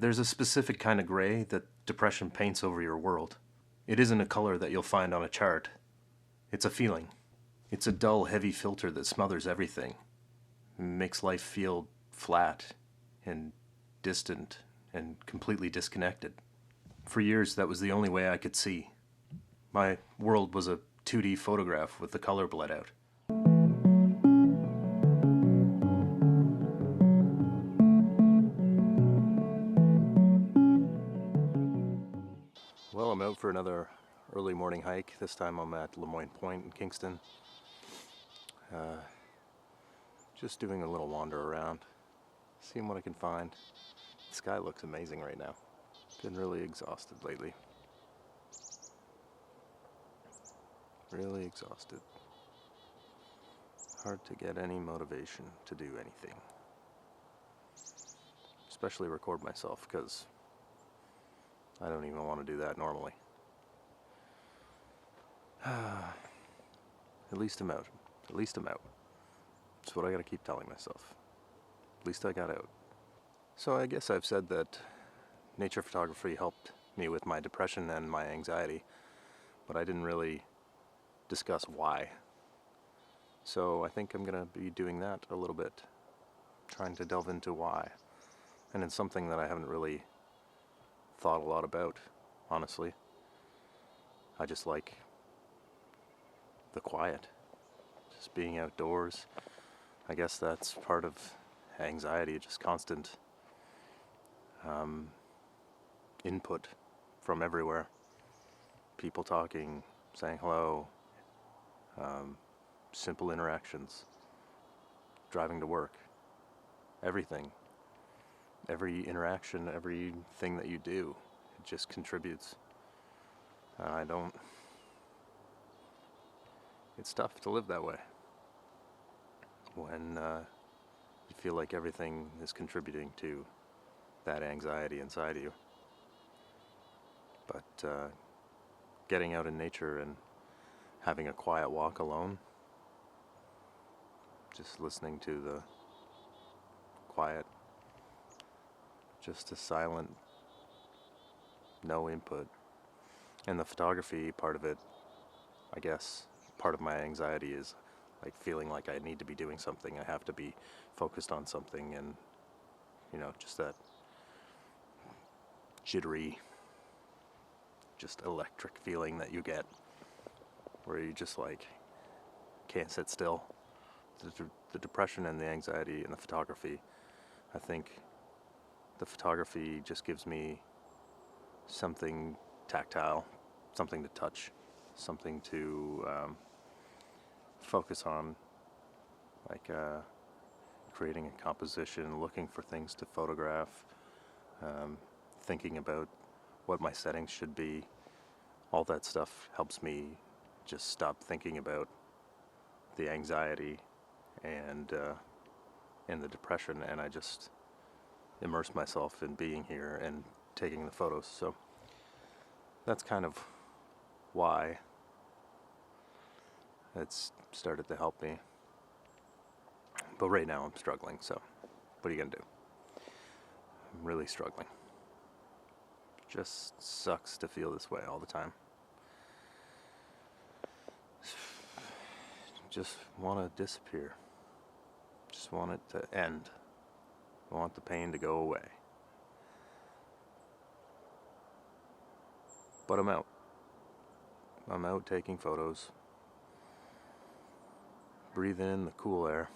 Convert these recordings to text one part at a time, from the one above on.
There's a specific kind of gray that depression paints over your world. It isn't a color that you'll find on a chart. It's a feeling. It's a dull, heavy filter that smothers everything. Makes life feel flat and distant and completely disconnected. For years, that was the only way I could see. My world was a 2D photograph with the color bled out. Well, I'm out for another early morning hike. This time I'm at Lemoyne Point in Kingston. Just doing a little wander around, seeing what I can find. The sky looks amazing right now. Been really exhausted lately. Really exhausted. Hard to get any motivation to do anything. Especially record myself, because I don't even want to do that normally. At least I'm out. At least I'm out. That's what I gotta keep telling myself. At least I got out. So I guess I've said that nature photography helped me with my depression and my anxiety, but I didn't really discuss why. So I think I'm gonna be doing that a little bit, trying to delve into why. And it's something that I haven't really thought a lot about, honestly. I just like the quiet, just being outdoors. I guess that's part of anxiety, just constant input from everywhere. People talking, saying hello, simple interactions, driving to work, everything. Every interaction, everything that you do, it just contributes. It's tough to live that way when you feel like everything is contributing to that anxiety inside of you. But getting out in nature and having a quiet walk alone, just listening to the quiet, just a silent, no input. And the photography part of it, I guess, part of my anxiety is like feeling like I need to be doing something. I have to be focused on something, and just that jittery, just electric feeling that you get where you just like can't sit still. The depression and the anxiety and the photography, I think the photography just gives me something tactile, something to touch, something to focus on, like creating a composition, looking for things to photograph, thinking about what my settings should be. All that stuff helps me just stop thinking about the anxiety and the depression, and I just immerse myself in being here and taking the photos. So that's kind of why it's started to help me. But right now I'm struggling, so what are you gonna do? I'm really struggling. Just sucks to feel this way all the time. Just want to disappear. Just want it to end. I want the pain to go away. But I'm out. I'm out taking photos. Breathing in the cool air.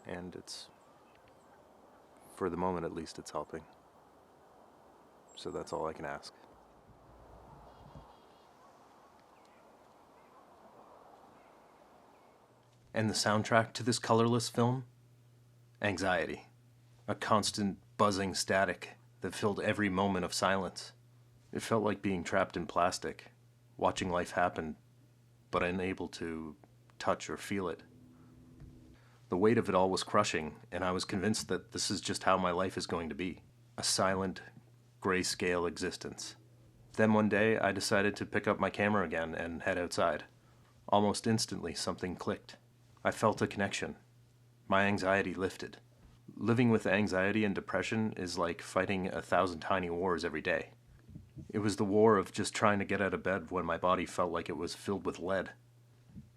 And for the moment at least, it's helping. So that's all I can ask. And the soundtrack to this colorless film? Anxiety. A constant buzzing static that filled every moment of silence. It felt like being trapped in plastic, watching life happen, but unable to touch or feel it. The weight of it all was crushing, and I was convinced that this is just how my life is going to be. A silent, grayscale existence. Then one day, I decided to pick up my camera again and head outside. Almost instantly, something clicked. I felt a connection. My anxiety lifted. Living with anxiety and depression is like fighting 1,000 tiny wars every day. It was the war of just trying to get out of bed when my body felt like it was filled with lead.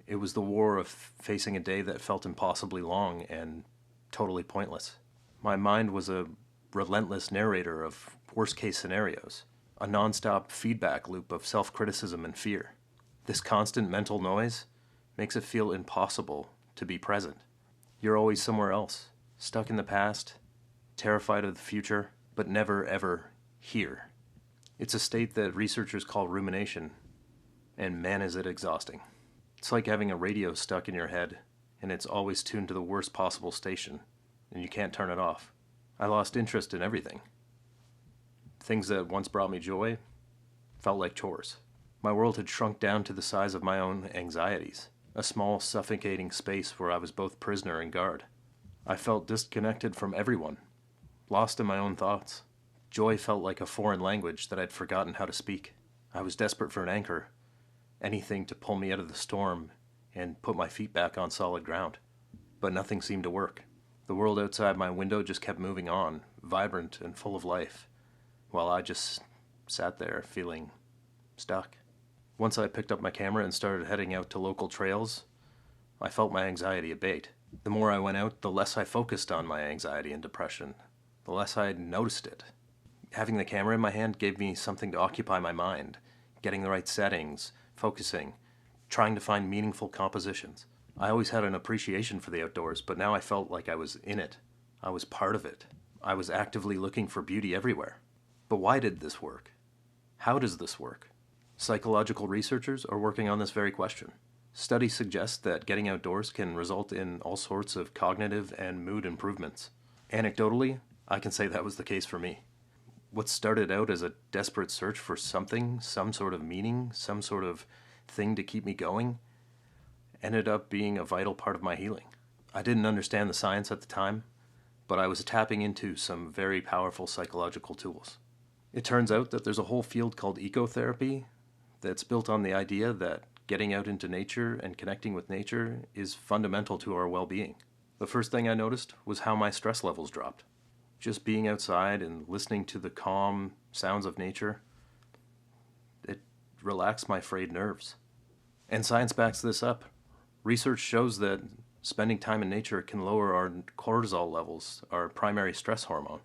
It was the war of facing a day that felt impossibly long and totally pointless. My mind was a relentless narrator of worst-case scenarios, a non-stop feedback loop of self-criticism and fear. This constant mental noise makes it feel impossible to be present. You're always somewhere else, stuck in the past, terrified of the future, but never ever here. It's a state that researchers call rumination, and man is it exhausting. It's like having a radio stuck in your head, and it's always tuned to the worst possible station, and you can't turn it off. I lost interest in everything. Things that once brought me joy felt like chores. My world had shrunk down to the size of my own anxieties, a small, suffocating space where I was both prisoner and guard. I felt disconnected from everyone, lost in my own thoughts. Joy felt like a foreign language that I'd forgotten how to speak. I was desperate for an anchor, anything to pull me out of the storm and put my feet back on solid ground. But nothing seemed to work. The world outside my window just kept moving on, vibrant and full of life, while I just sat there feeling stuck. Once I picked up my camera and started heading out to local trails, I felt my anxiety abate. The more I went out, the less I focused on my anxiety and depression, the less I noticed it. Having the camera in my hand gave me something to occupy my mind, getting the right settings, focusing, trying to find meaningful compositions. I always had an appreciation for the outdoors, but now I felt like I was in it. I was part of it. I was actively looking for beauty everywhere. But why did this work? How does this work? Psychological researchers are working on this very question. Studies suggest that getting outdoors can result in all sorts of cognitive and mood improvements. Anecdotally, I can say that was the case for me. What started out as a desperate search for something, some sort of meaning, some sort of thing to keep me going, ended up being a vital part of my healing. I didn't understand the science at the time, but I was tapping into some very powerful psychological tools. It turns out that there's a whole field called ecotherapy that's built on the idea that getting out into nature and connecting with nature is fundamental to our well-being. The first thing I noticed was how my stress levels dropped. Just being outside and listening to the calm sounds of nature, it relaxed my frayed nerves. And science backs this up. Research shows that spending time in nature can lower our cortisol levels, our primary stress hormone.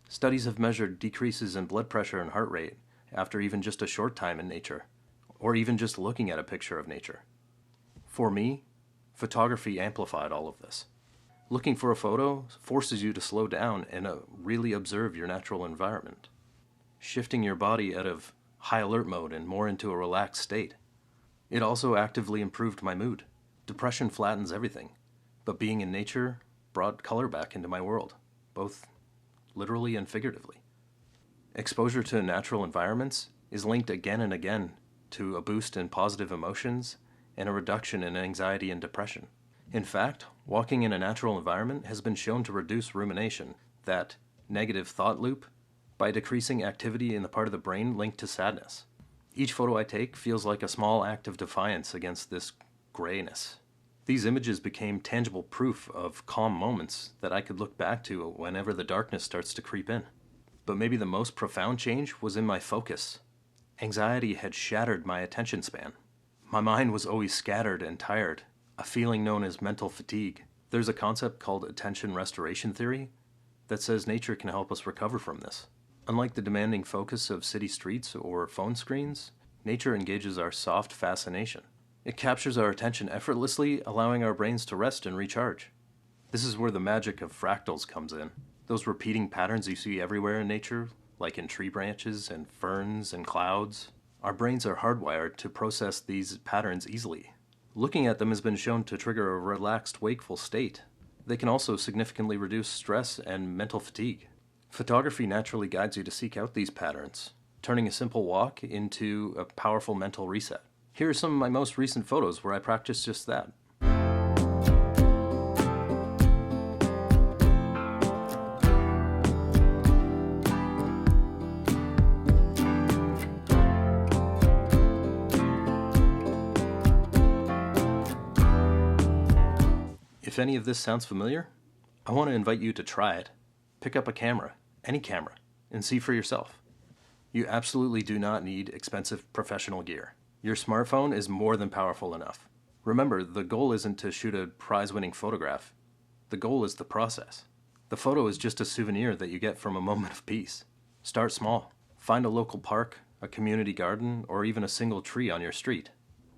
Studies have measured decreases in blood pressure and heart rate after even just a short time in nature, or even just looking at a picture of nature. For me, photography amplified all of this. Looking for a photo forces you to slow down and really observe your natural environment, shifting your body out of high alert mode and more into a relaxed state. It also actively improved my mood. Depression flattens everything, but being in nature brought color back into my world, both literally and figuratively. Exposure to natural environments is linked again and again to a boost in positive emotions and a reduction in anxiety and depression. In fact, walking in a natural environment has been shown to reduce rumination, that negative thought loop, by decreasing activity in the part of the brain linked to sadness. Each photo I take feels like a small act of defiance against this grayness. These images became tangible proof of calm moments that I could look back to whenever the darkness starts to creep in. But maybe the most profound change was in my focus. Anxiety had shattered my attention span. My mind was always scattered and tired, a feeling known as mental fatigue. There's a concept called attention restoration theory that says nature can help us recover from this. Unlike the demanding focus of city streets or phone screens, nature engages our soft fascination. It captures our attention effortlessly, allowing our brains to rest and recharge. This is where the magic of fractals comes in. Those repeating patterns you see everywhere in nature, like in tree branches and ferns and clouds. Our brains are hardwired to process these patterns easily. Looking at them has been shown to trigger a relaxed, wakeful state. They can also significantly reduce stress and mental fatigue. Photography naturally guides you to seek out these patterns, turning a simple walk into a powerful mental reset. Here are some of my most recent photos where I practiced just that. If any of this sounds familiar, I want to invite you to try it. Pick up a camera, any camera, and see for yourself. You absolutely do not need expensive professional gear. Your smartphone is more than powerful enough. Remember, the goal isn't to shoot a prize-winning photograph. The goal is the process. The photo is just a souvenir that you get from a moment of peace. Start small. Find a local park, a community garden, or even a single tree on your street.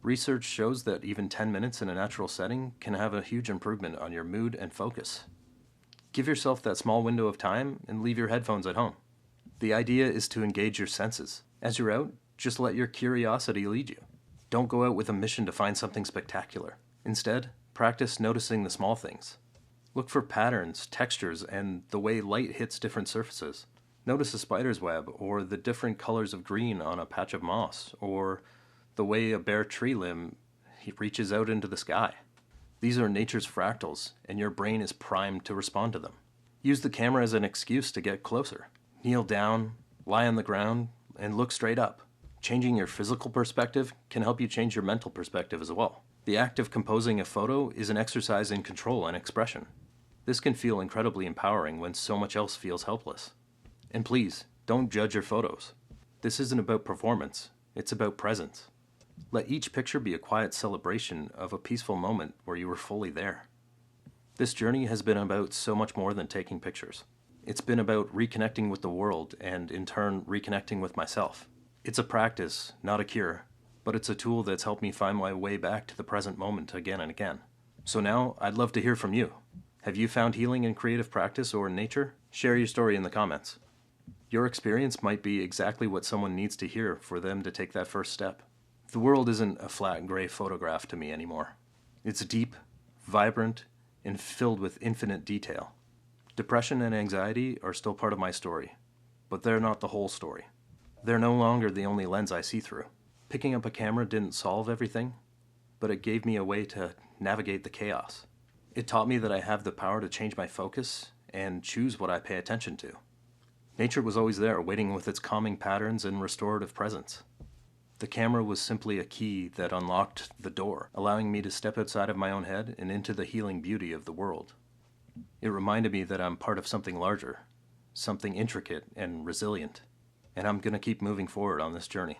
Research shows that even 10 minutes in a natural setting can have a huge improvement on your mood and focus. Give yourself that small window of time and leave your headphones at home. The idea is to engage your senses. As you're out, just let your curiosity lead you. Don't go out with a mission to find something spectacular. Instead, practice noticing the small things. Look for patterns, textures, and the way light hits different surfaces. Notice a spider's web, or the different colors of green on a patch of moss, or the way a bare tree limb reaches out into the sky. These are nature's fractals, and your brain is primed to respond to them. Use the camera as an excuse to get closer. Kneel down, lie on the ground, and look straight up. Changing your physical perspective can help you change your mental perspective as well. The act of composing a photo is an exercise in control and expression. This can feel incredibly empowering when so much else feels helpless. And please, don't judge your photos. This isn't about performance, it's about presence. Let each picture be a quiet celebration of a peaceful moment where you were fully there. This journey has been about so much more than taking pictures. It's been about reconnecting with the world and, in turn, reconnecting with myself. It's a practice, not a cure, but it's a tool that's helped me find my way back to the present moment again and again. So now, I'd love to hear from you. Have you found healing in creative practice or in nature? Share your story in the comments. Your experience might be exactly what someone needs to hear for them to take that first step. The world isn't a flat gray photograph to me anymore. It's deep, vibrant, and filled with infinite detail. Depression and anxiety are still part of my story, but they're not the whole story. They're no longer the only lens I see through. Picking up a camera didn't solve everything, but it gave me a way to navigate the chaos. It taught me that I have the power to change my focus and choose what I pay attention to. Nature was always there, waiting with its calming patterns and restorative presence. The camera was simply a key that unlocked the door, allowing me to step outside of my own head and into the healing beauty of the world. It reminded me that I'm part of something larger, something intricate and resilient, and I'm going to keep moving forward on this journey.